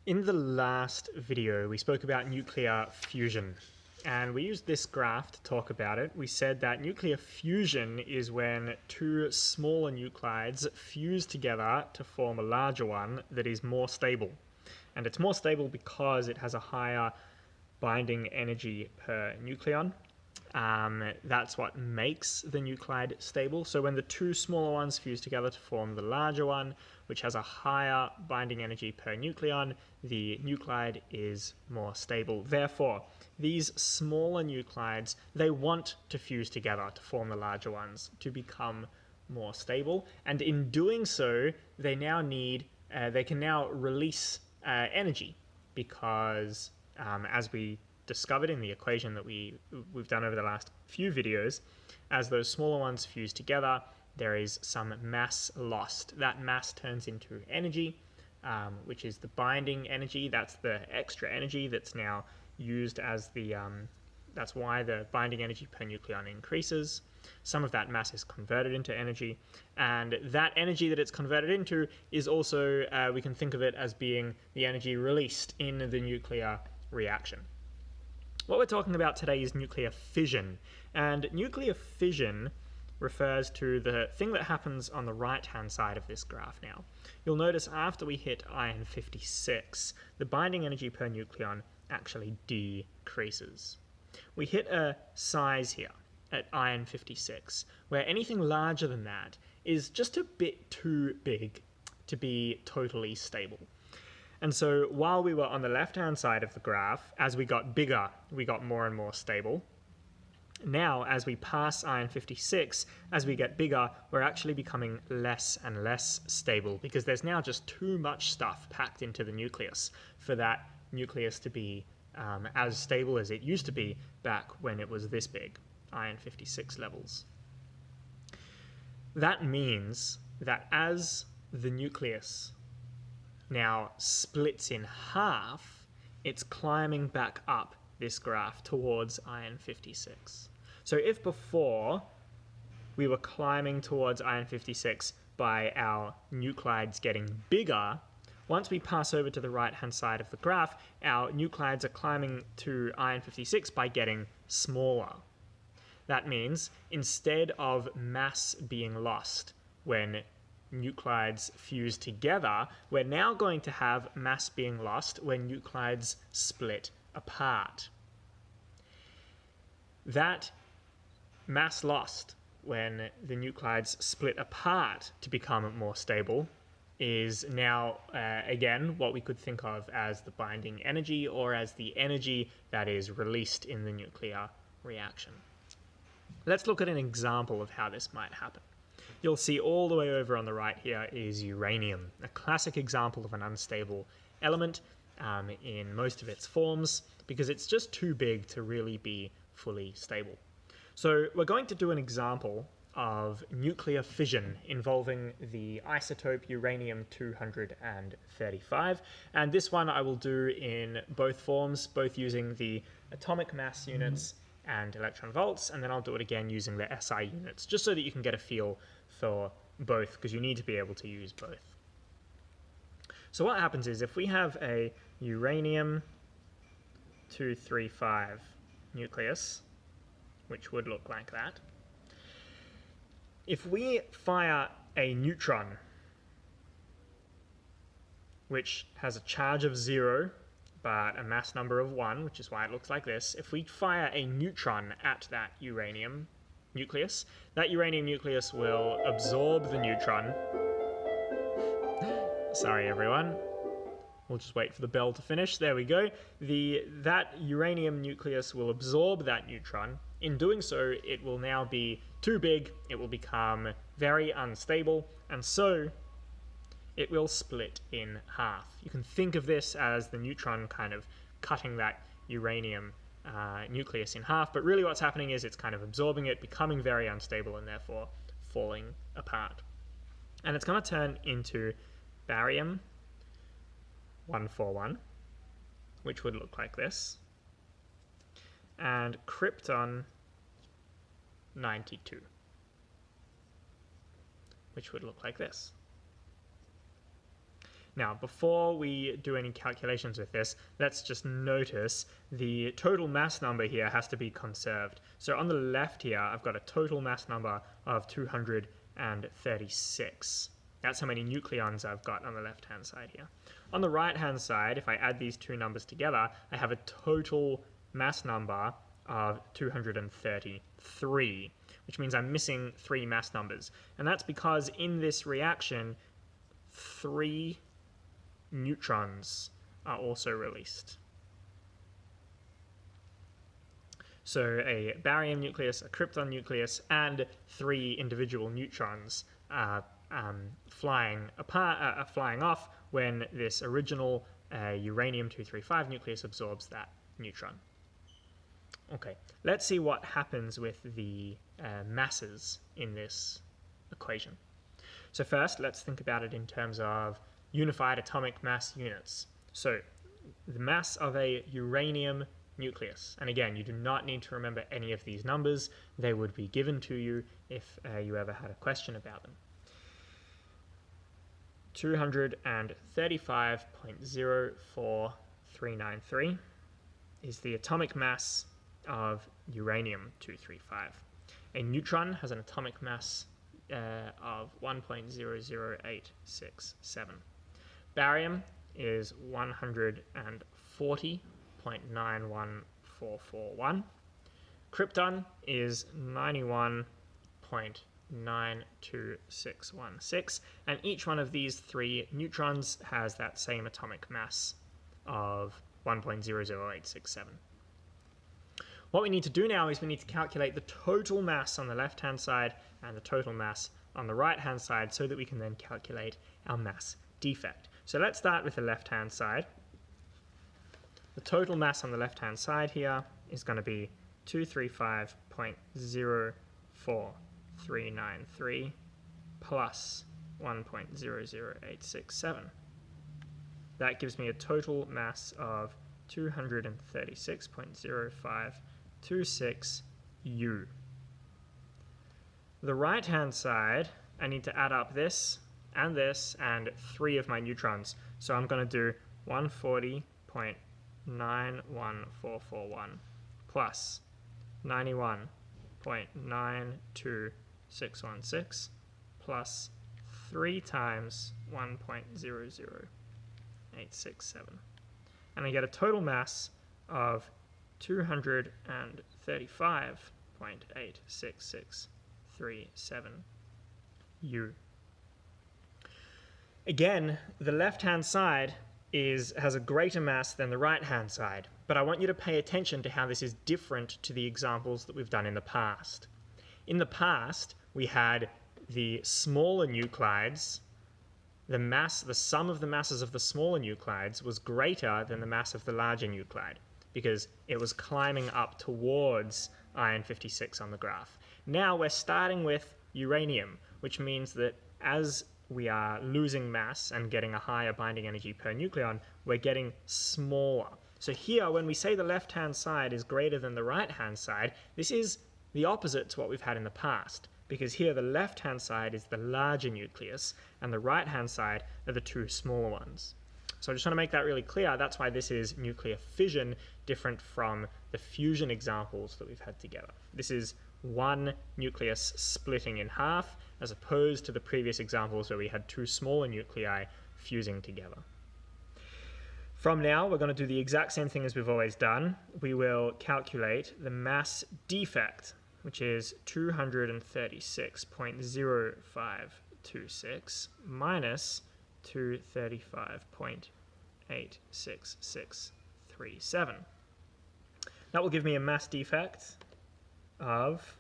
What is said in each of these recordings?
In the last video, we spoke about nuclear fusion, and we used this graph to talk about it. We said that nuclear fusion is when two smaller nuclides fuse together to form a larger one that is more stable. And it's more stable because it has a higher binding energy per nucleon. That's what makes the nuclide stable. So when the two smaller ones fuse together to form the larger one, which has a higher binding energy per nucleon, the nuclide is more stable. Therefore, these smaller nuclides, they want to fuse together to form the larger ones to become more stable. And in doing so, they can now release energy because as we discovered in the equation that we've done over the last few videos, as those smaller ones fuse together, there is some mass lost. That mass turns into energy, which is the binding energy. That's the extra energy that's now used as that's why the binding energy per nucleon increases. Some of that mass is converted into energy, and that energy that it's converted into is also, we can think of it as being the energy released in the nuclear reaction. What we're talking about today is nuclear fission, and nuclear fission refers to the thing that happens on the right-hand side of this graph now. You'll notice after we hit iron 56, the binding energy per nucleon actually decreases. We hit a size here at iron 56, where anything larger than that is just a bit too big to be totally stable. And so while we were on the left-hand side of the graph, as we got bigger, we got more and more stable. Now, as we pass iron 56, as we get bigger, we're actually becoming less and less stable because there's now just too much stuff packed into the nucleus for that nucleus to be as stable as it used to be back when it was this big, iron 56 levels. That means that as the nucleus now splits in half, it's climbing back up this graph towards iron 56. So if before we were climbing towards iron 56 by our nuclides getting bigger, once we pass over to the right-hand side of the graph, our nuclides are climbing to iron 56 by getting smaller. That means instead of mass being lost when nuclides fuse together, we're now going to have mass being lost when nuclides split apart. That mass lost when the nuclides split apart to become more stable is now, again, what we could think of as the binding energy or as the energy that is released in the nuclear reaction. Let's look at an example of how this might happen. You'll see all the way over on the right here is uranium, a classic example of an unstable element in most of its forms because it's just too big to really be fully stable. So we're going to do an example of nuclear fission involving the isotope uranium-235, and this one I will do in both forms, both using the atomic mass units and electron volts, and then I'll do it again using the SI units, just so that you can get a feel for both, because you need to be able to use both. So what happens is if we have a uranium-235 nucleus, which would look like that, if we fire a neutron, which has a charge of 0 but a mass number of 1, which is why it looks like this, if we fire a neutron at that uranium nucleus, that uranium nucleus will absorb the neutron. Sorry everyone, we'll just wait for the bell to finish. There we go. That uranium nucleus will absorb that neutron. In doing so, it will now be too big, it will become very unstable, and so it will split in half. You can think of this as the neutron kind of cutting that uranium nucleus in half, but really what's happening is it's kind of absorbing it, becoming very unstable, and therefore falling apart. And it's going to turn into barium-141, which would look like this, and krypton-92, which would look like this. Now, before we do any calculations with this, let's just notice the total mass number here has to be conserved. So on the left here, I've got a total mass number of 236. That's how many nucleons I've got on the left-hand side here. On the right-hand side, if I add these two numbers together, I have a total mass number of 233, which means I'm missing 3 mass numbers. And that's because in this reaction, 3 neutrons are also released. So a barium nucleus, a krypton nucleus, and 3 individual neutrons are flying off when this original uranium-235 nucleus absorbs that neutron. Okay, let's see what happens with the masses in this equation. So first, let's think about it in terms of unified atomic mass units. So the mass of a uranium nucleus, and again, you do not need to remember any of these numbers. They would be given to you if you ever had a question about them. 235.04393 is the atomic mass of uranium-235. A neutron has an atomic mass of 1.00867. Barium is 140.91441. Krypton is 91.92616, and each one of these 3 neutrons has that same atomic mass of 1.00867. What we need to do now is we need to calculate the total mass on the left-hand side and the total mass on the right-hand side so that we can then calculate our mass defect. So let's start with the left-hand side. The total mass on the left-hand side here is going to be 235.04393 plus 1.00867. That gives me a total mass of 236.0526 U. The right-hand side, I need to add up this and 3 of my neutrons. So I'm going to do 140.91441 plus 91.92616 plus 3 times 1.00867. And I get a total mass of 235.86637 U. Again, the left-hand side has a greater mass than the right-hand side, but I want you to pay attention to how this is different to the examples that we've done in the past. In the past, we had the smaller nuclides. The sum of the masses of the smaller nuclides was greater than the mass of the larger nuclide because it was climbing up towards iron 56 on the graph. Now we're starting with uranium, which means that as we are losing mass and getting a higher binding energy per nucleon, we're getting smaller. So here, when we say the left-hand side is greater than the right-hand side, this is the opposite to what we've had in the past, because here the left-hand side is the larger nucleus and the right-hand side are the 2 smaller ones. So I just want to make that really clear. That's why this is nuclear fission, different from the fusion examples that we've had together. This is one nucleus splitting in half, as opposed to the previous examples where we had 2 smaller nuclei fusing together. From now, we're going to do the exact same thing as we've always done. We will calculate the mass defect, which is 236.0526 minus 235.86637. That will give me a mass defect of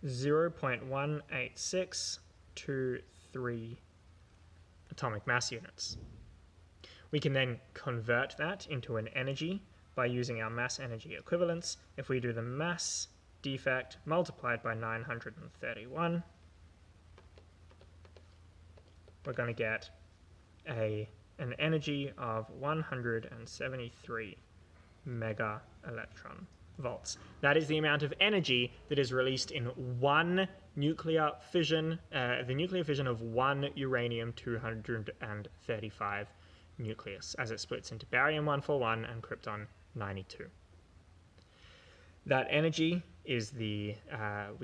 0.18623 atomic mass units. We can then convert that into an energy by using our mass energy equivalence. If we do the mass defect multiplied by 931, we're going to get an energy of 173 mega electron volts. That is the amount of energy that is released in one nuclear fission, the nuclear fission of one uranium-235 nucleus, as it splits into barium-141 and krypton-92. That energy is we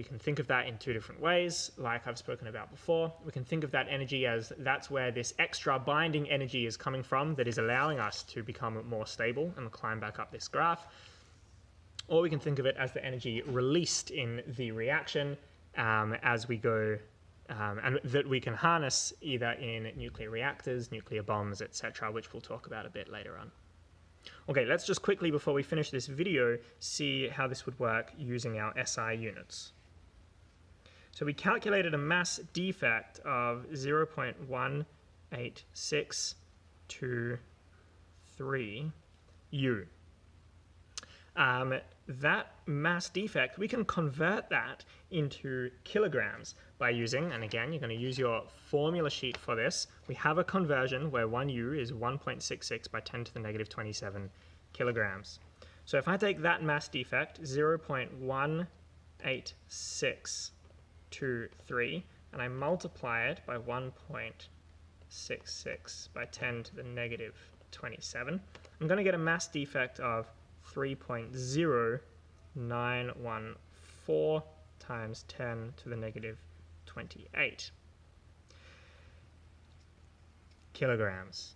can think of that in two different ways, like I've spoken about before. We can think of that energy as that's where this extra binding energy is coming from that is allowing us to become more stable and climb back up this graph. Or we can think of it as the energy released in the reaction as we go, and that we can harness either in nuclear reactors, nuclear bombs, etc., which we'll talk about a bit later on. Okay, let's just quickly, before we finish this video, see how this would work using our SI units. So we calculated a mass defect of 0.18623 U. That mass defect, we can convert that into kilograms by using, and again, you're going to use your formula sheet for this. We have a conversion where 1 U is 1.66 by 10 to the negative 27 kilograms. So if I take that mass defect, 0.18623, and I multiply it by 1.66 by 10 to the negative 27, I'm going to get a mass defect of 3.0914 times 10 to the negative 28 kilograms.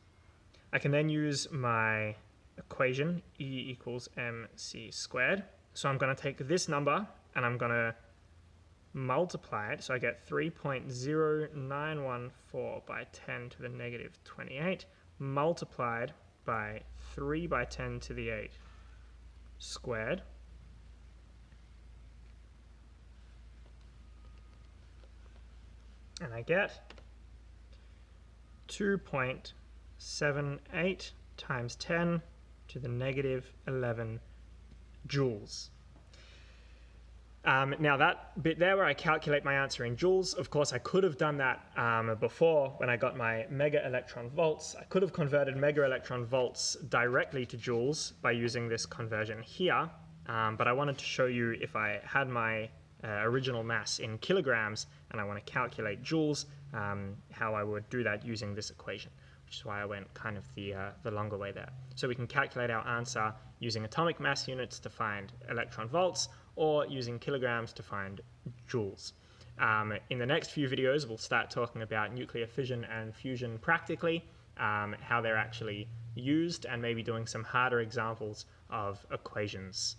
I can then use my equation, E equals mc squared. So I'm going to take this number and I'm going to multiply it. So I get 3.0914 by 10 to the negative 28 multiplied by 3 by 10 to the 8 squared. And I get 2.78 times 10 to the negative 11 joules. Now that bit there where I calculate my answer in joules, of course I could have done that before when I got my mega electron volts. I could have converted mega electron volts directly to joules by using this conversion here, but I wanted to show you if I had my original mass in kilograms and I want to calculate joules, how I would do that using this equation, which is why I went kind of the longer way there. So we can calculate our answer using atomic mass units to find electron volts, or using kilograms to find joules. In the next few videos, we'll start talking about nuclear fission and fusion practically, how they're actually used, and maybe doing some harder examples of equations